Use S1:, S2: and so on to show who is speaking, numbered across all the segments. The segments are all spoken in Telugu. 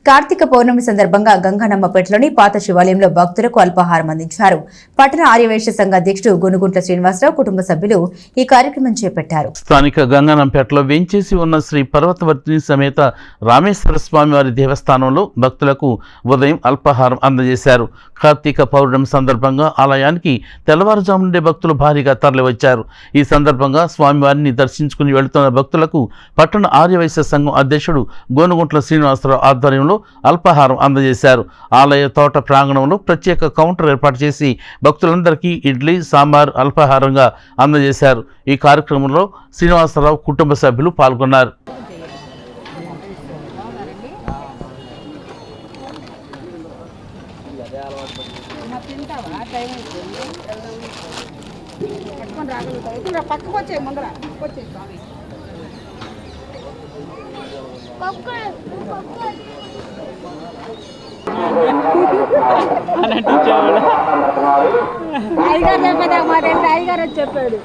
S1: కార్తీక పౌర్ణమి సందర్భంగా గంగానమ్మపేటలోని పాత శివాలయంలో భక్తులకు అల్పాహారం అందించారు. పట్టణ ఆర్యవైశ్య సంఘ అధ్యక్షుడు గునుగుంట్ల శ్రీనివాసరావు కుటుంబ సభ్యులు ఈ కార్యక్రమం చేపట్టారు.
S2: స్థానిక గంగానంపేటలో వేంచేసి ఉన్న శ్రీ పర్వతవర్తిని సమేత రామేశ్వర స్వామి వారి దేవస్థానంలో భక్తులకు ఉదయం అల్పాహారం అందజేశారు. కార్తీక పౌర్ణమి సందర్భంగా ఆలయానికి తెల్లవారుజాము నుండే భక్తులు భారీగా తరలివచ్చారు. ఈ సందర్భంగా స్వామివారిని దర్శించుకుని వెళుతున్న భక్తులకు పట్టణ ఆర్యవైశ్య సంఘం అధ్యక్షుడు గోనుగుంట్ల శ్రీనివాసరావు ఆధ్వర్యంలో అల్పాహారం అందజేశారు. ఆలయ తోట ప్రాంగణంలో ప్రత్యేక కౌంటర్ ఏర్పాటు చేసి భక్తులందరికీ ఇడ్లీ, సాంబార్ అల్పాహారంగా అందజేశారు. ఈ కార్యక్రమంలో శ్రీనివాసరావు కుటుంబ సభ్యులు పాల్గొన్నారు.
S3: చెప్పాడు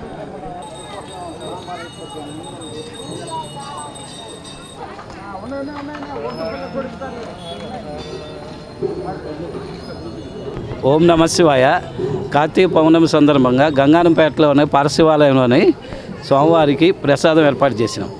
S4: ఓం నమ శివాయ. కార్తీక పౌర్ణమి సందర్భంగా గంగానంపేటలోని పరశివాలయంలోని స్వామివారికి ప్రసాదం ఏర్పాటు చేసినాం.